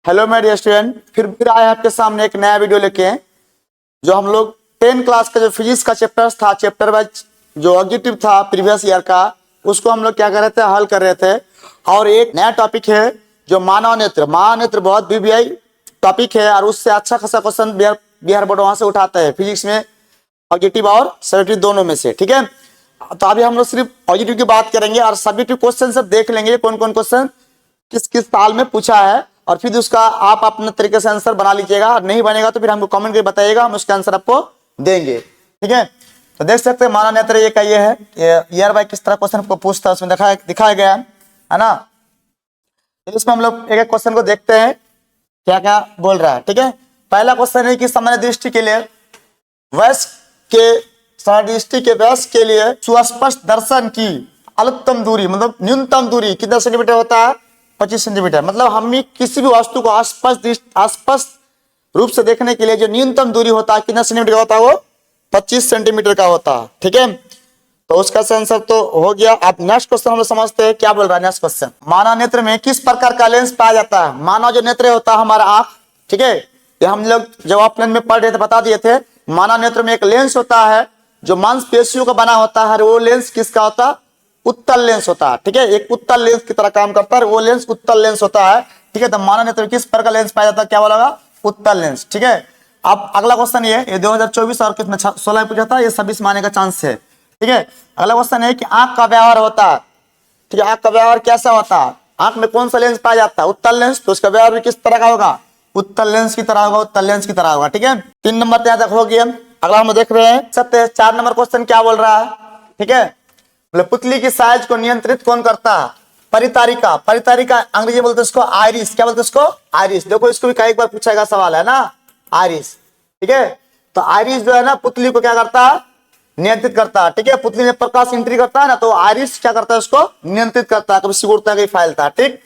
Hello my dear student, फिर आए आपके सामने एक नया वीडियो लेके। जो हम लोग 10 क्लास का जो फिजिक्स का चैप्टर था, चैप्टर वाइज जो ऑब्जेक्टिव था प्रीवियस ईयर का, उसको हम लोग क्या कर रहे थे, हल कर रहे थे। और एक नया टॉपिक है जो मानव नेत्र। मानव नेत्र बहुत बीबीआई टॉपिक है और उससे अच्छा खासा क्वेश्चन बिहार बोर्ड वहां से उठाता है फिजिक्स में, ऑब्जेक्टिव और सब्जेक्टिव दोनों में से। ठीक है, तो अभी हम लोग सिर्फ ऑब्जेक्टिव की बात करेंगे और सब्जेक्टिव क्वेश्चन सब देख लेंगे कौन कौन क्वेश्चन किस किस साल में पूछा है, और फिर उसका आप अपने तरीके से आंसर बना लीजिएगा। और नहीं बनेगा तो फिर हमको कमेंट करके बताइएगा, हम उसका आंसर आपको देंगे। ठीक है, तो देख सकते हैं मानव नेत्र ये का ये है, ईयर बाय किस तरह क्वेश्चन को पूछता है उसमें दिखाया गया है ना। तो इसमें हम लोग एक एक क्वेश्चन को देखते हैं क्या क्या बोल रहा है। ठीक है, पहला क्वेश्चन है कि सामान्य दृष्टि के लिए दृष्टि के व्यास के लिए सुस्पष्ट दर्शन की अधिकतम दूरी मतलब न्यूनतम दूरी कितना सेंटीमीटर होता है, 25 सेंटीमीटर। मतलब हम किसी भी वस्तु को स्पष्ट रूप से देखने के लिए जो न्यूनतम दूरी होता है कितना सेंटीमीटर का होता है, वो 25 सेंटीमीटर का होता है। ठीक है, तो उसका आंसर तो हो गया। अब नेक्स्ट क्वेश्चन हम लोग समझते हैं क्या बोल रहा है। नेक्स्ट क्वेश्चन, मानव नेत्र में किस प्रकार का लेंस पाया जाता है। मानव जो नेत्र होता है हमारा आंख, ठीक है, ये हम लोग जब ऑफलाइन में पढ़ रहे थे बता दिए थे। मानव नेत्र में एक लेंस होता है जो मांसपेशियों का बना होता है, वो लेंस किसका होता है, उत्तल लेंस होता है। ठीक है, एक उत्तल लेंस की तरह काम करता है, वो लेंस उत्तल लेंस होता है। ठीक है, तो मानव नेत्र में किस प्रकार का लेंस पाया जाता है, क्या बोलेगा, उत्तल लेंस। ठीक है, अब अगला क्वेश्चन ये 2024 और कितना 16 में पूछा था, ये 26 माने का चांस है। ठीक है, अगला क्वेश्चन है कि आंख का व्यवहार होता है। ठीक है, आंख का व्यवहार कैसा होता है, आंख में कौन सा लेंस पाया जाता है, उत्तल लेंस, तो उसका व्यवहार भी किस तरह का होगा, उत्तल लेंस की तरह होगा, उत्तल लेंस की तरह होगा। ठीक है, 3 नंबर तक हो गया। अगला हम देख रहे हैं 4 नंबर क्वेश्चन क्या बोल रहा है। ठीक है, पुतली की साइज को नियंत्रित कौन करता है, परितारिका। परितारिका अंग्रेजी बोलते हैं इसको आयरिस, क्या बोलते हैं इसको, आयरिस। देखो इसको भी कई बार पूछा गया सवाल है ना, आयरिस। ठीक है, तो आयरिस जो है ना पुतली को क्या करता है, नियंत्रित करता है। ठीक है, पुतली में प्रकाश एंट्री करता है ना, तो आयरिस क्या करता है, उसको नियंत्रित करता है, कभी सिकुड़ता है कभी फैलता है। ठीक,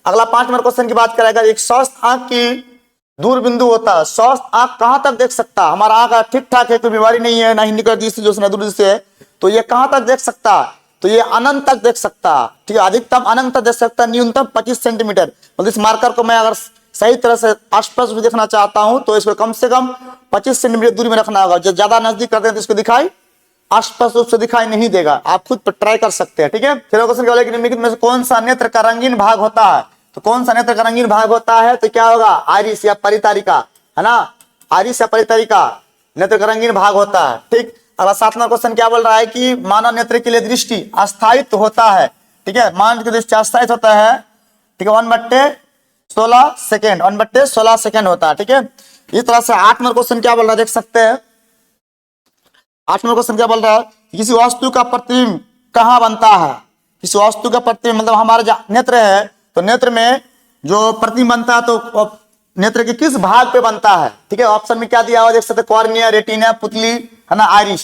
अगला 5 नंबर क्वेश्चन की बात करेगा। एक स्वस्थ आंख की दूर बिंदु होता है। स्वस्थ आंख कहां तक देख सकता है, हमारा आंख ठीक ठाक है, कोई बीमारी नहीं है, ना हिंदी कर दृष्टि जो दूर से है, तो ये कहां तक देख सकता है, तो ये अनंत तक देख सकता है। ठीक है, अधिकतम अनंत तक देख सकता है, न्यूनतम 25 सेंटीमीटर। मतलब इस मार्कर को मैं अगर सही तरह से आसपास भी देखना चाहता हूं तो इसको कम से कम 25 सेंटीमीटर दूरी में रखना होगा। जब ज्यादा नजदीक करते हैं तो इसको दिखाई आसपास रूप से दिखाई नहीं देगा, आप खुद पर ट्राई कर सकते हैं। ठीक है, फिर क्वेश्चन क्या बोले कि निम्नलिखित में से कौन सा नेत्र का रंगीन भाग होता है, तो कौन सा नेत्र का रंगीन भाग होता है, तो क्या होगा, आइरिस या परितारिका, है ना, आइरिस या परितारिका नेत्र का रंगीन भाग होता है। ठीक, अगला 7 नंबर क्वेश्चन क्या बोल रहा है कि मानव नेत्र के लिए दृष्टि अस्थायित्व होता है। ठीक है, मानव की दृष्टि अस्थायित्व होता है। ठीक है, 1/16 सेकेंड, 1/16 सेकेंड होता है। ठीक है, इस तरह से 8 नंबर क्वेश्चन क्या बोल रहा है, देख सकते हैं 8 नंबर क्वेश्चन क्या बोल रहा है, किसी वस्तु का प्रतिबिंब कहाँ बनता है। किसी वस्तु का प्रतिबिंब मतलब हमारा नेत्र है, तो नेत्र में जो प्रतिबिंब बनता है तो नेत्र के किस भाग पे बनता है। ठीक है, ऑप्शन में क्या दिया हुआ देख सकते, कॉर्निया, रेटिना, पुतली, है ना, आइरिस।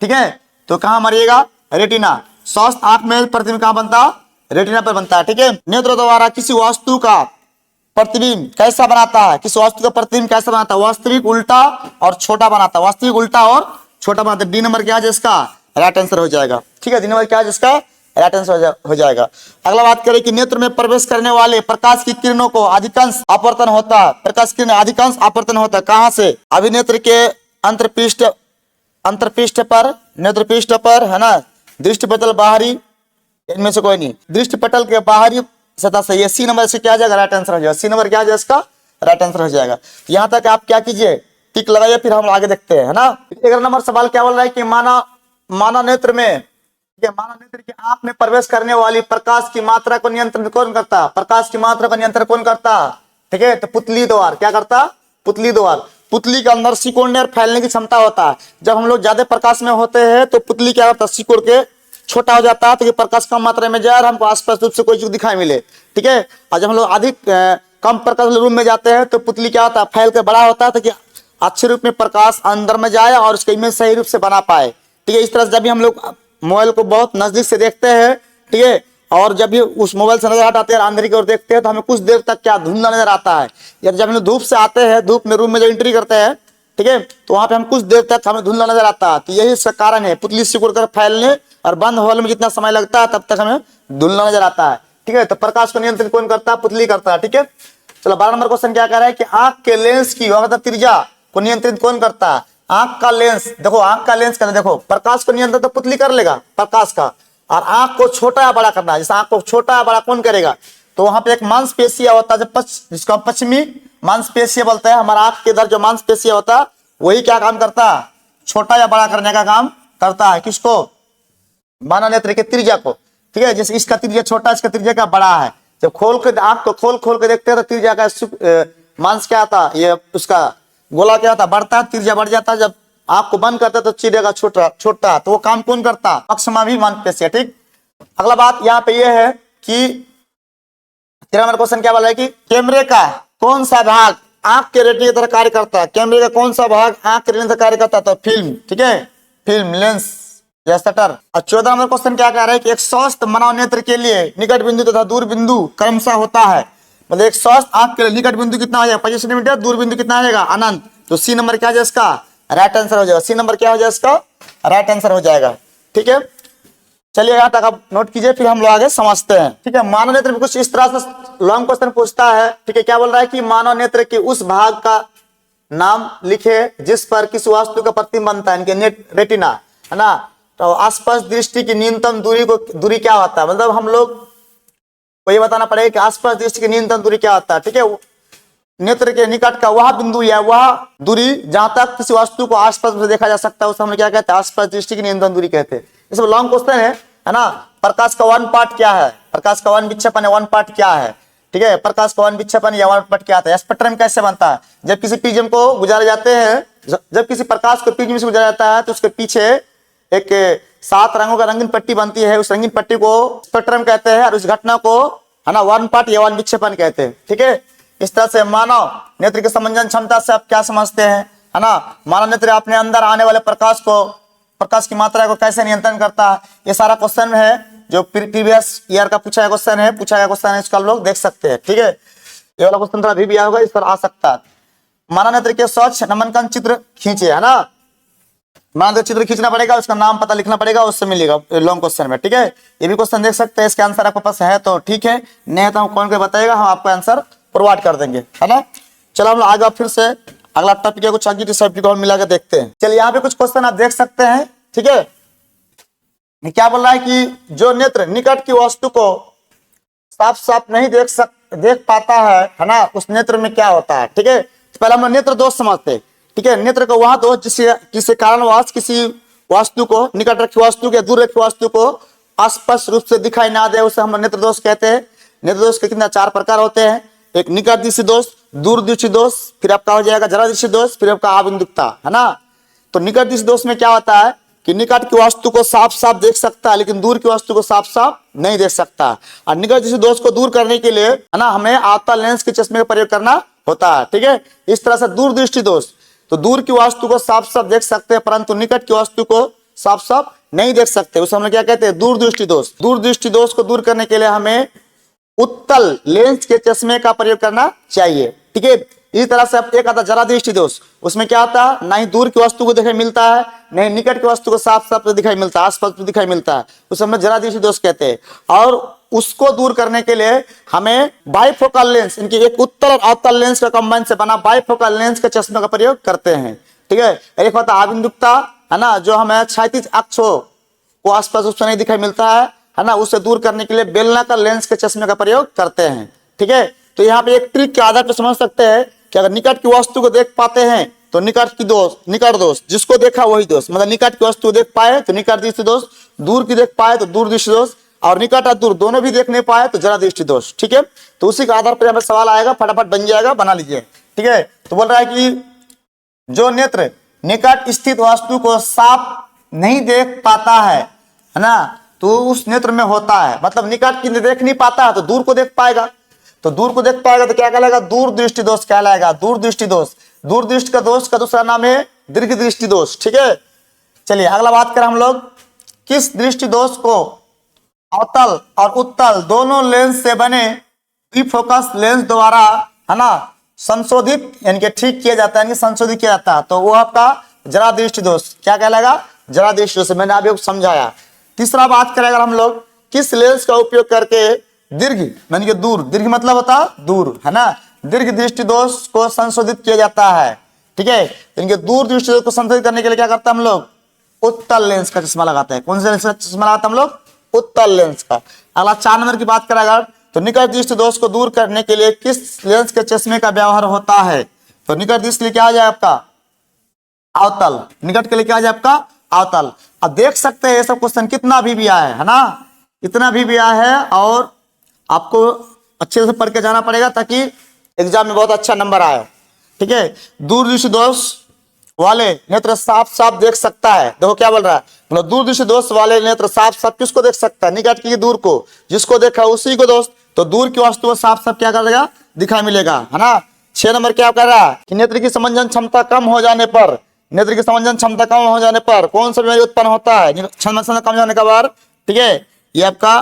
ठीक है, तो कहां मरिएगा, रेटिना। स्वस्थ आंख में प्रतिबिंब कहां बनता है, रेटिना पर बनता है। ठीक है, नेत्र द्वारा किसी वस्तु का प्रतिबिंब कैसा बनाता है, किसी वस्तु का प्रतिबिंब कैसा बनाता है, वास्तविक, उल्टा और छोटा बनाता है, वास्तविक, उल्टा और छोटा बनाता है। डी नंबर क्या है इसका राइट आंसर हो जाएगा। ठीक है, डी नंबर क्या है इसका राइट आंसर हो जाएगा। अगला बात करें कि नेत्र में प्रवेश करने वाले प्रकाश की किरणों को अधिकांश अपवर्तन होता है। प्रकाश किरण अधिकांश अपवर्तन होता है कहां से, अभिनेत्र के अंतरपृष्ठ पर, नेत्रपृष्ठ पर, है ना, दृष्टिपटल बाहरी, इनमें से कोई नहीं, दृष्टिपटल के बाहरी सतह से। ये सी नंबर से क्या जाएगा राइट आंसर हो जाएगा, सी नंबर क्या जाएगा इसका राइट आंसर हो जाएगा। यहां तक आप क्या कीजिए, टिक लगाइए, फिर हम आगे देखते हैं, है ना। 11 नंबर सवाल क्या बोल रहा है कि मानव नेत्र में, मानव नेत्र की आंख में प्रवेश करने वाली प्रकाश की मात्रा को नियंत्रण कौन करता है, प्रकाश की मात्रा का नियंत्रण कौन करता है। ठीक है, तो पुतली द्वार क्या करता, पुतली द्वार। पुतली के अंदर सिकुड़ने और फैलने की क्षमता होता है। जब हम लोग ज्यादा प्रकाश में होते हैं तो पुतली क्या करता है, सिकुड़ के छोटा हो जाता है ताकि प्रकाश कम मात्रा में जाए और हमको आसपास रूप से कोई चीज दिखाई मिले। ठीक है, और जब हम लोग अधिक कम प्रकाश रूम में जाते हैं तो पुतली क्या होता है, फैल के बड़ा होता है ताकि अच्छे रूप में प्रकाश अंदर में जाए और उसका इमेज सही रूप से बना पाए। ठीक है, इस तरह से जब भी हम लोग मोबाइल को बहुत नजदीक से देखते हैं, ठीक है, और जब भी उस मोबाइल से नजर हटाते हैं अंधेरी की ओर देखते हैं तो हमें कुछ देर तक क्या धुंधला नजर आता है। या जब हम धूप से आते हैं, धूप में रूम में जब एंट्री करते हैं, ठीक है, तो वहां पे हम कुछ देर तक हमें धुंधला नजर आता है। तो यही इसका कारण है, पुतली सिकुड़ कर फैलने और बंद होने में जितना समय लगता है तब तक हमें धुंधला नजर आता है। ठीक है, तो प्रकाश को नियंत्रित कौन करता है, पुतली करता है। ठीक है, चलो 12 नंबर क्वेश्चन क्या कह रहा है कि आंख के लेंस की मतलब त्रिज्या को नियंत्रित कौन करता है? आंख का लेंस, देखो आंख का लेंस करना, देखो प्रकाश को नियंत्रित तो पुतली कर लेगा प्रकाश का, और आंख को छोटा या बड़ा करना है, जैसे आंख को छोटा या बड़ा कौन करेगा? तो वहां पे एक मांसपेशिया होता है जिसको हम पश्चिमी मांसपेशिया बोलते हैं। हमारा आंख के इधर जो मांसपेशिया होता है वही क्या काम करता है? छोटा या बड़ा करने का काम करता है। किसको? मानव नेत्र के त्रिज्या को। ठीक है, जैसे इसका त्रिज्या छोटा, इसका त्रिज्या का बड़ा है। जब खोल के आंख को खोल के देखते हैं तो त्रिज्या का मांस क्या आता, ये उसका गोला क्या होता, बढ़ता है, त्रिज्या बढ़ जाता है। जब आंख को बंद करते तो त्रिज्या का छोटा, तो वो काम कौन करता? पक्षमाभी मांसपेशिया। ठीक, अगला बात यहाँ पे ये है कि 13 नंबर क्वेश्चन क्या बोला है कि कैमरे का कौन सा भाग आंख के रेटिना की तरह कार्य करता है? कैमरे का कौन सा भाग आंख के रेटिना की तरह कार्य करता है? तो फिल्म। ठीक है, फिल्म, लेंस या शटर। और 14 नंबर क्वेश्चन क्या कह रहा है कि एक स्वस्थ मानव नेत्र के लिए निकट बिंदु तथा दूर बिंदु क्रमशः होता है। मतलब एक स्वस्थ आंख के लिए निकट बिंदु कितना हो जाएगा? 25 सेंटीमीटर, दूर बिंदु कितना आ जाएगा? अनंत। तो सी नंबर क्या हो जाएगा इसका? राइट आंसर हो जाएगा। सी नंबर क्या हो जाएगा इसका? राइट आंसर हो जाएगा। ठीक है, चलिए यहाँ तक आप नोट कीजिए, फिर हम लोग आगे समझते हैं। ठीक है, मानव नेत्र में कुछ इस तरह से लॉन्ग क्वेश्चन पूछता है। ठीक है, क्या बोल रहा है कि मानव नेत्र के उस भाग का नाम लिखे जिस पर किसी वस्तु का प्रतिबिंब बनता है, इनके रेटिना, है ना। तो आसपास दृष्टि की न्यूनतम दूरी क्या होता है? मतलब हम लोग को ये बताना पड़ेगा कि आसपास दृष्टि की न्यूनतम दूरी क्या होता है। ठीक है, नेत्र के निकट का वह बिंदु या वह दूरी जहां तक किसी वस्तु को आसपास से देखा जा सकता है, उसे हम क्या कहते हैं? आसपास दृष्टि की न्यूनतम दूरी कहते हैं। इसमें लॉन्ग क्वेश्चन है ना। प्रकाश का वन पार्ट क्या है? प्रकाश का वन विक्षेपण वन पार्ट क्या है? ठीक है, प्रकाश का वन विक्षेपण या वन पार्ट क्या आता है? स्पेक्ट्रम कैसे बनता है? जब किसी प्रिज्म को गुजारे जाते हैं, जब किसी प्रकाश को प्रिज्म से गुजारा जाता है तो उसके पीछे एक 7 रंगों का रंगीन पट्टी बनती है। उस रंगीन पट्टी को स्पेक्ट्रम कहते हैं और उस घटना को, है ना, वन पार्ट या वन विक्षेपण कहते हैं। ठीक है, इस तरह से मानव नेत्र की समंजन क्षमता से आप क्या समझते हैं, है ना। मानव नेत्र अपने अंदर आने वाले प्रकाश की मात्रा को कैसे नियंत्रण करता है, ये सारा क्वेश्चन है जो प्रीवियस ईयर का पूछा गया क्वेश्चन है, इसको आप लोग देख सकते हैं। ठीक है, ये वाला क्वेश्चन थोड़ा भी आया होगा, इस पर आ सकता है। मानव नेत्र के स्वच्छ नमनकन चित्र खींचे, है ना। मानव नेत्र चित्र खींचना पड़ेगा, उसका नाम पता लिखना पड़ेगा, उससे मिलेगा लॉन्ग क्वेश्चन में। ठीक है, ये भी क्वेश्चन देख सकते हैं। इसके आंसर आपके पास है तो ठीक है, नहीं तो कौन के बताएगा, हम आपको आंसर प्रोवाइड कर देंगे, है ना। चलो हम आगे फिर से अगला टॉपिक है, कुछ आगे सब्जेक्ट को मिला के देखते हैं। चलिए यहाँ पे कुछ क्वेश्चन आप देख सकते हैं। ठीक है, क्या बोल रहा है कि जो नेत्र निकट की वस्तु को साफ साफ नहीं देख पाता है ना, उस नेत्र में क्या होता है? ठीक है, तो पहले हम लोग नेत्र दोष समझते हैं। ठीक है, नेत्र का वह दोष जिसके कारणवश किसी वस्तु को, निकट रखी वस्तु के दूर रखी वस्तु को स्पष्ट रूप से दिखाई ना दे, उसे हम लोग नेत्र दोष कहते हैं। नेत्र दोष के कितना 4 प्रकार होते हैं। एक निकट दृष्टि दोष, दूर दृष्टि दोष, फिर आपका हो जाएगा जरा दृष्टि दोष, फिर आपका आबिंदुकता, है ना। तो निकट दृष्टि दोष में क्या होता है कि निकट की वस्तु को साफ साफ देख सकता है लेकिन दूर की वस्तु को साफ साफ नहीं देख सकता। और निकट दृष्टि दोष को दूर करने के लिए, है ना, हमें आवतल लेंस के चश्मे का प्रयोग करना होता है। ठीक है, इस तरह से दूर दृष्टि दोष, तो दूर की वस्तु को साफ साफ देख सकते हैं परंतु निकट की वस्तु को साफ साफ नहीं देख सकते, उसे हम क्या कहते हैं? दूर दृष्टि दोष। दूर दृष्टि दोष को दूर करने के लिए हमें उत्तल लेंस के चश्मे का प्रयोग करना चाहिए। ठीक है, इसी तरह से एक आता जरा दृष्टि दोष, उसमें क्या होता है? ना ही दूर की वस्तु को दिखाई मिलता है, नहीं निकट की वस्तु को साफ साफ दिखाई मिलता है, आसपास दिखाई मिलता है, उसे हम जरा दृष्टि दोष कहते हैं। और उसको दूर करने के लिए हमें बाइफोकल लेंस, इनकी एक उत्तल और अवतल लेंस का कंबाइन से बना बाइफोकल लेंस के चश्मे का प्रयोग करते हैं। ठीक है, एक होता है आबिंदुकता, है ना, जो हमें क्षैतिज अक्ष को आसपास उससे नहीं दिखाई मिलता है ना, उसे दूर करने के लिए बेलनाकार लेंस के चश्मे का प्रयोग करते हैं। ठीक है, तो यहाँ पे एक ट्रिक के आधार पर समझ सकते हैं कि अगर निकट की वस्तु को देख पाते हैं तो निकट दोष, जिसको देखा वही दोष, मतलब निकट की वस्तु देख पाए तो निकट दृष्टि दोष, दूर की देख पाए तो दूर दृष्टि दोष, और निकट और दूर दोनों भी देख नहीं पाए तो जरा दृष्टि दोष। ठीक है, तो उसी के आधार पर हमें सवाल आएगा, फटाफट बन जाएगा, बना लीजिए। ठीक है, तो बोल रहा है कि जो नेत्र निकट स्थित वस्तु को साफ नहीं देख पाता है ना, तो उस नेत्र में होता है, मतलब निकट की देख नहीं पाता है तो दूर को देख पाएगा, तो दूर को देख पाएगा तो क्या कहलाएगा? दूर दृष्टि दोष कहलाएगा। दूर दृष्टि दोष, दूर दृष्टि का दोष का दूसरा नाम है दीर्घ दृष्टि दोष। ठीक है, चलिए अगला बात करें हम लोग, किस दृष्टि दोष को अवतल और उत्तल दोनों लेंस से बने द्विफोकस लेंस द्वारा, है ना, संशोधित यानी कि ठीक किया जाता है, यानी संशोधित किया जाता है, तो वो आपका जरा दृष्टि दोष क्या कहलाएगा? जरा दृष्टि दोष। मैंने अभी समझाया। तीसरा बात करें हम लोग, किस लेंस का उपयोग करके दीर्घ यानी कि दूर, दीर्घ मतलब होता है दूर, है ना, दीर्घ दृष्टि दोष को संशोधित किया जाता है। ठीक है, इनके दूर दृष्टि दोष को संशोधित करने के लिए क्या करते हैं हम लोग? उत्तल लेंस का चश्मा लगाते हैं। कौन सा लेंस का चश्मा लगाते हैं हम लोग? उत्तल लेंस का। अगला 4 नंबर की बात करें अगर, तो निकट दृष्टि दोष को दूर करने के लिए किस लेंस के चश्मे का व्यवहार होता है? तो निकट दृष्टि के लिए क्या आ जाए आपका? अवतल। निकट के लिए क्या आ जाए आपका? अवतल। अब देख सकते हैं ये सब क्वेश्चन कितना भी आया है ना, इतना भी आया है, और आपको अच्छे से पढ़ के जाना पड़ेगा ताकि एग्जाम में बहुत अच्छा नंबर आए। ठीक है, दूर दृष्टि दोष वाले नेत्र साफ साफ देख सकता है। देखो क्या बोल रहा है, मतलब दूर दृष्टि दोष वाले नेत्र साफ साफ किसको देख सकता है? निकट की दूर को, जिसको देखा उसी को दोस्त, तो दूर की वस्तु को साफ साफ क्या करेगा? दिखाई मिलेगा, है ना। 6 नंबर क्या कर रहा है कि नेत्र की समंजन क्षमता कम हो जाने पर, नेत्र की समंजन क्षमता कम हो जाने पर कौन सा बीमारी उत्पन्न होता है? समंजन कम होने के बाद, ठीक है, ये आपका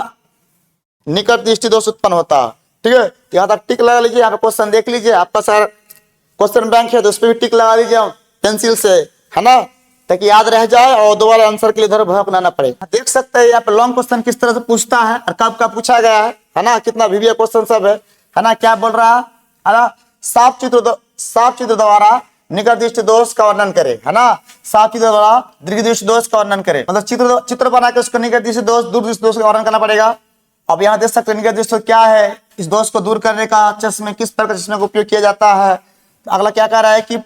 निकट दृष्टि दोष उत्पन्न होता है। ठीक है, यहाँ तक टिक लगा लीजिए। यहाँ पे क्वेश्चन देख लीजिए, आपका सर क्वेश्चन बैंक है तो उस पर भी टिक लगा लीजिए पेंसिल से, है ना, ताकि याद रह जाए और दोबारा आंसर के लिए इधर भटकना ना पड़े। देख सकते हैं यहाँ पे लॉन्ग क्वेश्चन किस तरह से पूछता है और कब का पूछा गया है ना, कितना वीवीए क्वेश्चन सब है ना। क्या बोल रहा है ना, साफ चित्र द्वारा निकट दृष्टि दोष का वर्णन करे, है ना। साफ चित्र द्वारा दीर्घ दृष्टि दोष का वर्णन करे, मतलब चित्र बना के उसको निकट दृष्टि दोष, दूर दृष्टि दोष का वर्णन करना पड़ेगा। अब यहाँ देख सकते हैं निकट दृष्टि क्या है, इस दोष को दूर करने का चश्मे, किस प्रकार चश्मे का उपयोग किया जाता है। अगला क्या कह रहा है कि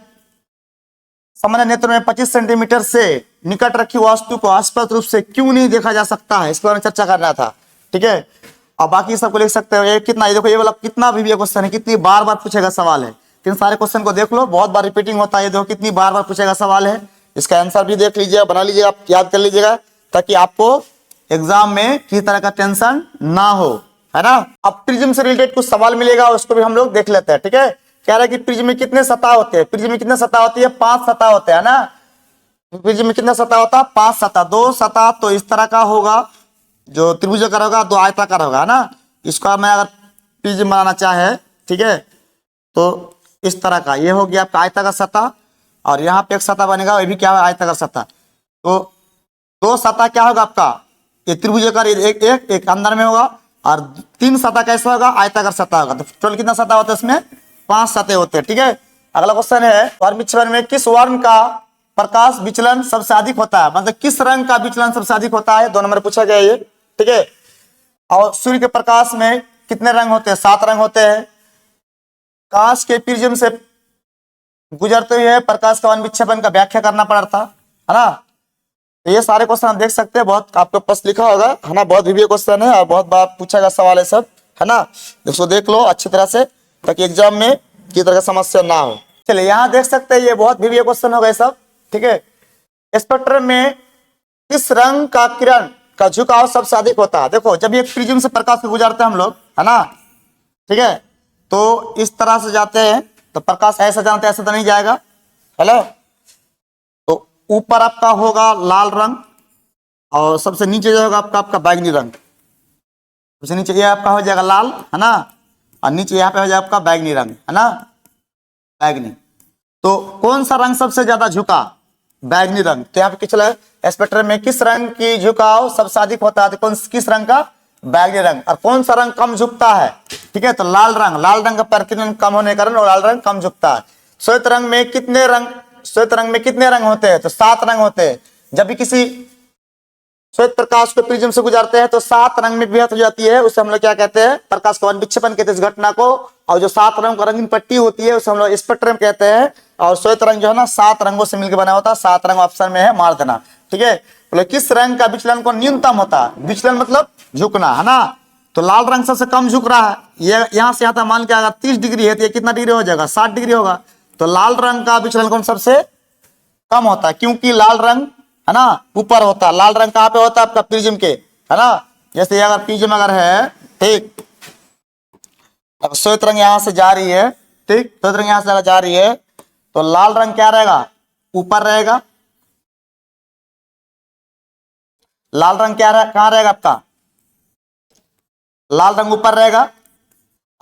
सामान्य नेत्र में 25 सेंटीमीटर से निकट रखी वस्तु को स्पष्ट रूप से क्यों नहीं देखा जा सकता है, इस पर चर्चा करना था। ठीक है, और बाकी सबको लिख सकते हो। ये कितना, ये देखो ये वाला कितना भी क्वेश्चन है, कितनी बार बार पूछेगा सवाल है। इन सारे क्वेश्चन को देख लो, बहुत बार रिपीटिंग होता है। ये देखो कितनी बार बार पूछेगा सवाल है, इसका आंसर भी देख लीजिएगा, बना लीजिएगा, आप याद कर लीजिएगा, ताकि आपको एग्जाम में किसी तरह का टेंशन ना हो, है ना। अब प्रिज्म से रिलेटेड कुछ सवाल मिलेगा, उसको भी हम लोग देख लेते हैं। ठीक है, कह रहा है कि प्रिज्म में कितने सतह होते हैं? प्रिज्म में कितने सतह होती है? 5 सतह होते हैं ना। प्रिज्म में कितने सतह होता है? 5 सतह। 2 सतह तो इस तरह का होगा, जो त्रिभुजाकार होगा, 2 आयताकार होगा ना। इसका मैं अगर प्रिज्म बनाना चाहे, ठीक है, तो इस तरह का ये हो गया आपका आयताकार सतह, और यहाँ पे एक सतह बनेगा, ये भी क्या है? आयताकार सतह। तो 2 सतह क्या होगा आपका? ये त्रिभुजाकार, एक अंदर में होगा, और 3 सतह कैसा होगा? आयताकार सतह होगा। तो टोटल कितना सतह होता है इसमें? 5 सतह होते हैं। ठीक है, अगला क्वेश्चन है, वर्ण विचलन में किस वर्ण का प्रकाश विचलन सबसे अधिक होता है? मतलब किस रंग का विचलन सबसे अधिक होता है? 2 नंबर पूछा गया ये। ठीक है, और सूर्य के प्रकाश में कितने रंग होते हैं? 7 रंग होते हैं। कांच के प्रिज्म से गुजरते हुए प्रकाश का वर्ण विक्षेपण का व्याख्या करना पड़ता है ना। तो ये सारे क्वेश्चन आप देख सकते हैं, बहुत आपके पास लिखा होगा, है ना। बहुत वीवीए क्वेश्चन है और बहुत बार पूछा गया सवाल है सब, है ना। इसको देख लो अच्छी तरह से, ताकि एग्जाम में किसी तरह का समस्या ना हो। चलिए यहाँ देख सकते हैं, ये बहुत वीवीए क्वेश्चन हो गए सब। ठीक है, स्पेक्ट्रम में किस रंग का किरण का झुकाव सबसे अधिक होता है? देखो, जब ये प्रिज्म से प्रकाश से गुजरते हैं हम लोग, है ना, ठीक है, तो इस तरह से जाते हैं, तो प्रकाश ऐसा जानते ऐसा तो नहीं जाएगा, हेलो। तो ऊपर आपका होगा लाल रंग, और सबसे नीचे जो होगा आपका बैगनी रंग। सबसे नीचे ये आपका हो जाएगा लाल, है ना, और नीचे यहाँ पे हो जाएगा आपका बैगनी रंग, है ना, बैगनी। तो कौन सा रंग सबसे ज्यादा झुका? बैगनी रंग। तो यहाँ पे चला स्पेक्ट्रम में किस रंग की झुकाव सबसे अधिक होता है? तो किस रंग का? बैगनी रंग। और कौन सा रंग कम झुकता है? ठीक है, तो लाल रंग। लाल रंग का प्रकीर्णन कम होने के कारण लाल रंग कम झुकता है। श्वेत रंग में कितने रंग होते हैं? तो 7 रंग होते हैं। जब भी किसी श्वेत प्रकाश को प्रिज्म से गुजारते हैं तो 7 रंग में विभक्त हो जाती है, उसे हम लोग क्या कहते हैं? प्रकाश का वर्ण विक्षेपण कहते हैं इस घटना को। और जो 7 रंग का रंगीन पट्टी होती है उसे हम लोग स्पेक्ट्रम कहते हैं। और श्वेत रंग जो है ना 7 रंगों से मिलकर बना होता है। 7 रंग ऑप्शन में है, मार देना। ठीक है, बोले किस रंग का विचलन को न्यूनतम होता है? विचलन मतलब झुकना, है ना। तो लाल रंग सबसे कम झुक रहा है। ये यहाँ से आता मान के अगर 30 डिग्री है तो ये कितना डिग्री हो जाएगा? 60 डिग्री होगा। तो लाल रंग का विचलन कौन सबसे कम होता है? क्योंकि लाल रंग, है ना, ऊपर होता है। लाल रंग कहाँ पे होता है? आपका प्रिज्म के, है ना। जैसे अगर प्रिज्म अगर है, ठीक, अब श्वेत रंग यहाँ से जा रही है, ठीक, श्वेत रंग यहाँ से जा रही है, तो लाल रंग क्या रहेगा? ऊपर रहेगा। लाल रंग क्या कहाँ रहेगा आपका? लाल रंग ऊपर रहेगा,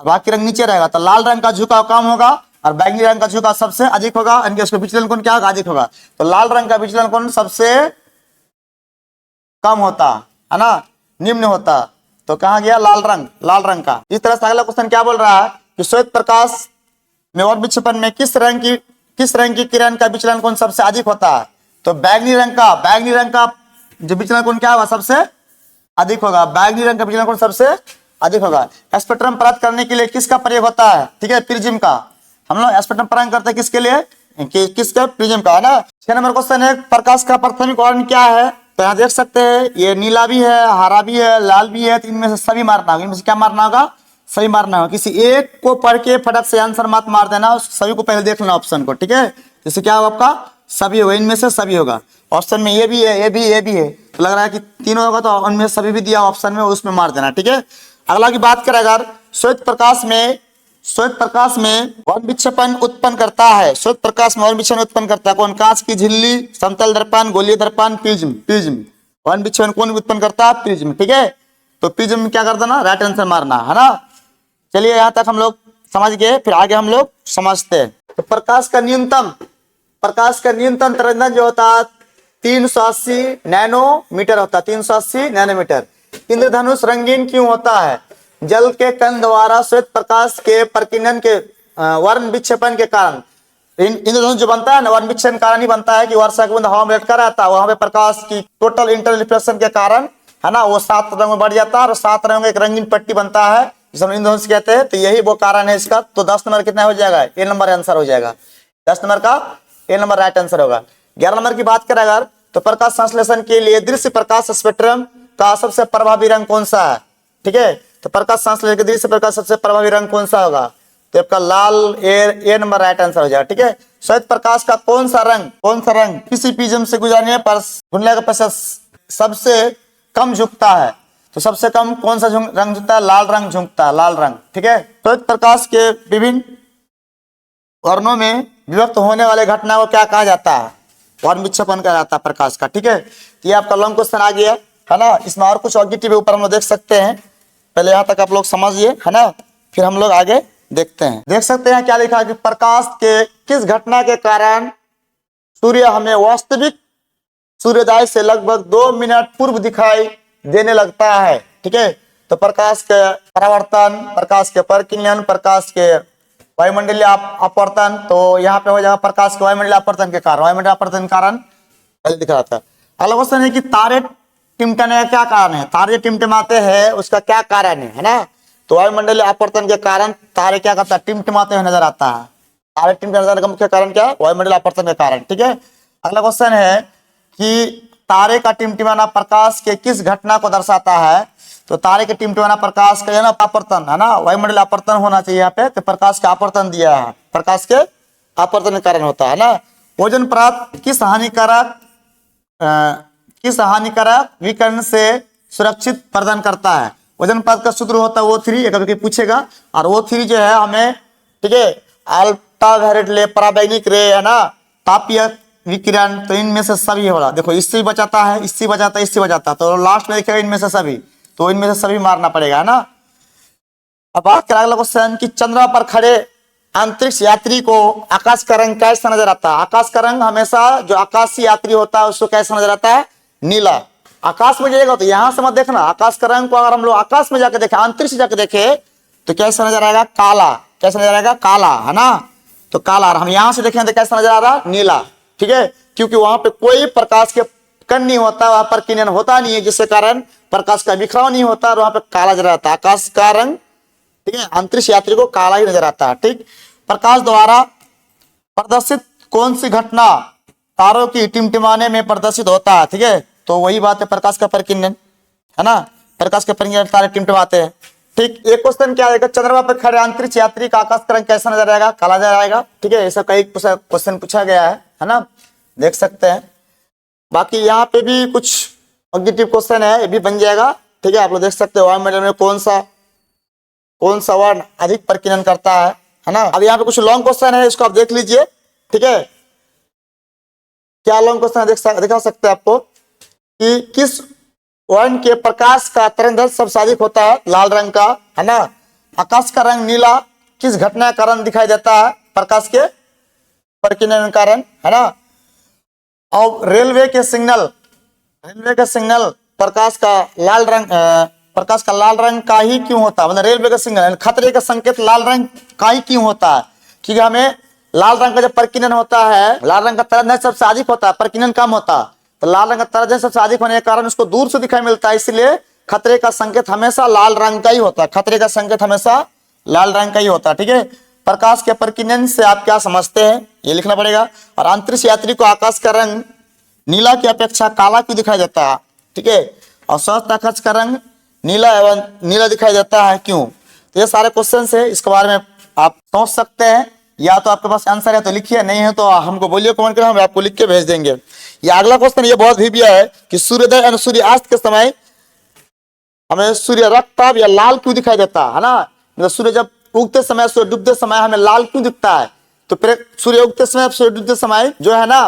बाकी रंग नीचे रहेगा। तो लाल रंग का झुकाव कम होगा और बैंगनी रंग का झुकाव सबसे अधिक होगा। इनके उसका विचलन कोण क्या होगा? अधिक होगा। तो लाल रंग का विचलन कोण सबसे कम होता है ना, निम्न होता। तो कहा गया? लाल रंग का। इस तरह से अगला क्वेश्चन क्या बोल रहा है कि श्वेत प्रकाश में और विक्षेपण में किस रंग की किरण का विचलन कोण सबसे अधिक होता है? तो बैगनी रंग का जो विचलन कोण क्या होगा? सबसे अधिक होगा। बैगनी रंग का विचलन कोण सबसे अधिक होगा। स्पेक्ट्रम प्राप्त करने के लिए किसका प्रयोग होता है? ठीक है, प्रिज्म का। हम लोग स्पेक्ट्रम प्राप्त करते हैं किसके लिए? किसका? प्रिज्म का, है ना। 6 नंबर क्वेश्चन है, प्रकाश का प्राथमिक वर्ण क्या है? तो यहाँ देख सकते हैं ये नीला भी है, हरा भी है, लाल भी है। तो इनमें से सभी मारना होगा। इनमें से क्या मारना होगा? सभी मारना होगा। किसी एक को पढ़ के फटक से आंसर मत मार देना, सभी को पहले देख लेना ऑप्शन को। ठीक है, जैसे क्या होगा आपका? सभी होगा, इनमें से सभी होगा। ऑप्शन में ये भी है, ये भी, ये भी है, तो लग रहा है कि तीनों होगा, तो उनमें सभी भी दिया ऑप्शन में, उसमें मार देना। ठीक है, अगला की बात करें अगर श्वेत प्रकाश में वर्ण विक्षेपण उत्पन्न करता है। श्वेत प्रकाश में वर्ण विक्षेपण उत्पन्न करता है कौन? कांच की झिल्ली, समतल दर्पण, गोलीय दर्पण, प्रिज्म। वर्ण विक्षेपण कौन उत्पन्न करता है? प्रिज्म। ठीक है, तो प्रिज्म में क्या कर देना? राइट आंसर मारना, है ना। चलिए यहां तक हम लोग समझ गए, फिर आगे हम लोग समझते हैं। तो प्रकाश का न्यूनतम तरंगदैर्घ्य जो होता है 380 नैनोमीटर होता है। 380 नैनोमीटर। इंद्रधनुष रंगीन क्यों होता है? जल के कण द्वारा श्वेत प्रकाश के प्रकीर्णन के वर्ण विक्षेपण के कारण इंद्रधनुष जो बनता है ना, वर्ण विक्षेपण कारण ही बनता है कि वर्षा के बूंद हवा में लटका रहता है, वहां पे प्रकाश की टोटल इंटरनल रिफ्लेक्शन के कारण, है ना, वो 7 रंग में बढ़ जाता है और 7 रंग में एक रंगीन पट्टी बनता है जिसे हम इंद्रधनुष कहते हैं। तो यही वो कारण है इसका। तो 10 नंबर कितना हो जाएगा? ए नंबर आंसर हो जाएगा। 10 नंबर का ए नंबर राइट आंसर होगा। 11 नंबर की बात करें अगर, तो प्रकाश संश्लेषण के लिए दृश्य प्रकाश स्पेक्ट्रम का सबसे प्रभावी रंग कौन सा है? ठीक है, तो प्रकाश संश्लेषण के दृश्य प्रकाश सबसे प्रभावी रंग कौन सा होगा? तो आपका लाल, ए नंबर राइट आंसर हो जाएगा। ठीक है, श्वेत प्रकाश का कौन सा रंग किसी प्रिज्म से गुजरने पर धुंधला का प्रतिशत सबसे कम झुकता है? तो सबसे कम कौन सा रंग झुकता है? लाल रंग झुकता है, लाल रंग। ठीक है, श्वेत प्रकाश के विभिन्न वर्णों में विभक्त होने वाले घटना को क्या कहा जाता है? वर्ण विक्षेपण कहा जाता है प्रकाश का। ठीक है, तो ये आपका लॉन्ग क्वेश्चन आ गया, है ना। इसमें और कुछ ऑब्जेक्टिव ऊपर हम लोग देख सकते हैं। पहले यहाँ तक आप लोग समझिए, है ना, फिर हम लोग आगे देखते हैं। देख सकते हैं क्या लिखा है कि प्रकाश के किस घटना के कारण सूर्य हमें वास्तविक सूर्योदय से लगभग 2 मिनट पूर्व दिखाई देने लगता है? ठीक है, तो प्रकाश के परावर्तन, प्रकाश के परिकिरण, प्रकाश के वायुमंडलीय अपवर्तन। तो यहाँ पे हो जाएगा प्रकाश के वायुमंडलीय अपवर्तन के कारण। वायुमंडलीय अपवर्तन के कारण पहले दिख रहा था। अगला क्वेश्चन है कि तारे टिमटने का क्या कारण है? तारे टिमटिमाते हैं, उसका क्या कारण है ना। तो वायुमंडलीय अपवर्तन के कारण तारे क्या करता है? टिमटिमाते हुए नजर आता है। तारे टिमटिमाने का मुख्य कारण क्या है? वायुमंडलीय अपवर्तन के कारण। ठीक है, अगला क्वेश्चन है कि तारे का टिमटिमाना प्रकाश के किस घटना को दर्शाता है? तो तारे के टिमटिमाना प्रकाश का ना अपवर्तन, है ना, वायुमंडलीय अपवर्तन होना चाहिए यहाँ पे। तो प्रकाश का अपवर्तन दिया है, प्रकाश के अपवर्तन के कारण होता है ना। ओजोन परत किस हानिकारक विकिरण से सुरक्षित प्रदान करता है? ओजोन परत का सूत्र होता है O3, कभी पूछेगा। और O3 जो है हमें, ठीक है, अल्ट्रावायलेट रे, पराबैंगनी रे, है ना, तापीय विकिरण, तो इनमें से सभी होगा। देखो इससे भी बचाता है, इससे बचाता है, इससे बचाता है, तो लास्ट में देखिएगा इनमें से सभी, तो इनमें से सभी मारना पड़ेगा, है ना। अब बात करें अगला क्वेश्चन कि चंद्रमा पर खड़े अंतरिक्ष यात्री को आकाश का रंग कैसा नजर आता है? आकाश का रंग हमेशा जो आकाशीय यात्री होता है उसको कैसा नजर आता है? नीला। आकाश में जाएगा तो यहां से मत देखना, आकाश का रंग को अगर हम लोग आकाश में जाकर देखें, अंतरिक्ष जाकर देखे, तो कैसा नजर आएगा? काला। कैसा नजर आएगा? काला, है ना। तो काला। हम यहां से देखें तो कैसा नजर आ रहा? नीला। ठीक है, क्योंकि वहां पे कोई प्रकाश के कण नहीं होता, वहां पर किरण होता नहीं है, जिसके कारण प्रकाश का बिखराव नहीं होता और वहां पे काला नजर आता है आकाश का रंग। ठीक है, अंतरिक्ष यात्री को काला ही नजर आता है। ठीक, प्रकाश द्वारा प्रदर्शित कौन सी घटना तारों की टिमटिमाने में प्रदर्शित होता है? ठीक है, तो वही बात है प्रकाश का परिकिरण, है ना। प्रकाश के परिकिरण तारे टिमटिमाते हैं। ठीक, एक क्वेश्चन क्या आएगा? चंद्रमा पर खड़े अंतरिक्ष यात्री का आकाश का रंग कैसा नजर आएगा? काला नजर आएगा। ठीक है, ऐसा कई क्वेश्चन पूछा गया है ना, देख सकते हैं। बाकी यहाँ पे भी कुछ ऑब्जेक्टिव क्वेश्चन है, ये भी बन जाएगा। ठीक है, आप लोग देख सकते हो वायुमंडल में कौन सा वर्ण अधिक परिकिरण करता है ना। अब यहाँ पे कुछ लॉन्ग क्वेश्चन है, इसको आप देख लीजिए। ठीक है, क्या लॉन्ग क्वेश्चन दिखा सकते हैं आपको कि किस वर्ण के प्रकाश का तरंगदैर्घ्य सबसे अधिक होता है? लाल रंग का, है ना। आकाश का रंग नीला किस घटना के कारण दिखाई देता है? प्रकाश के परिकिरण के कारण, है ना। और रेलवे के सिग्नल प्रकाश का लाल रंग का ही क्यों होता है? मतलब रेलवे का सिग्नल खतरे का संकेत लाल रंग का ही क्यों होता है? क्योंकि हमें लाल रंग का जब प्रकीर्णन होता है, लाल रंग का तरंग सबसे अधिक होता है, प्रकीर्णन कम होता, तो लाल रंग का तरंग सबसे अधिक होने के कारण उसको दूर से दिखाई मिलता है, इसलिए खतरे का संकेत हमेशा लाल रंग का ही होता है। खतरे का संकेत हमेशा लाल रंग का ही होता है। ठीक है, प्रकाश के प्रकीर्णन से आप क्या समझते हैं ये लिखना पड़ेगा। और अंतरिक्ष यात्री को आकाश का रंग नीला की अपेक्षा काला क्यों दिखाई देता है? ठीक है, और स्वच्छ आकाश का रंग नीला एवं नीला दिखाई देता है क्यों? तो ये सारे क्वेश्चन है, इसके बारे में आप सोच सकते हैं। या तो आपके पास आंसर है तो लिखिए, नहीं है तो हमको बोलिए कमेंट करें, हम आपको लिख के भेज देंगे। ये अगला क्वेश्चन ये बहुत भी है कि सूर्योदय और सूर्यास्त के समय हमें सूर्य रक्तताप या लाल क्यों दिखाई देता है ना? मतलब सूर्य जब उगते समय, सूर्य डूबते समय हमें लाल क्यों दिखता है? तो सूर्य उगते समय, सूर्य डूबते समय जो है ना,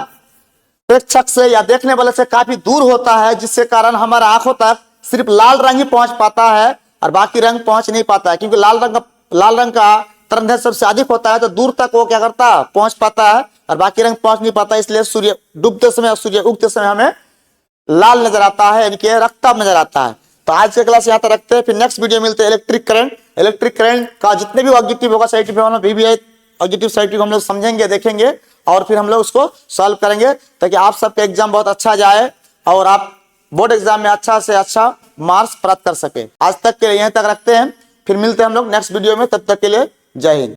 प्रेक्षक से या देखने वाले से काफी दूर होता है, जिसके कारण हमारा आंखों तक सिर्फ लाल रंग ही पहुंच पाता है और बाकी रंग पहुंच नहीं पाता है। क्योंकि लाल रंग का तरंग सबसे अधिक होता है, तो दूर तक वो क्या करता है, पहुंच पाता है और बाकी रंग पहुंच नहीं पाता। इसलिए सूर्य डूबते समय और सूर्य उगते समय हमें लाल नजर आता है, यानी कि रक्तताप नजर आता है। तो आज के क्लास यहाँ तक रखते हैं, फिर नेक्स्ट वीडियो मिलते हैं इलेक्ट्रिक करंट। इलेक्ट्रिक करंट का जितने भी ऑब्जेक्टिव होगा साइंटिफिक VVI ऑब्जेक्टिव साइंटिफिक हम लोग समझेंगे, देखेंगे और फिर हम लोग उसको सॉल्व करेंगे, ताकि आप सबका एग्जाम बहुत अच्छा जाए और आप बोर्ड एग्जाम में अच्छा से अच्छा मार्क्स प्राप्त कर सके। आज तक के लिए यहीं तक रखते हैं, फिर मिलते हैं हम लोग नेक्स्ट वीडियो में। तब तक के लिए जय हिंद।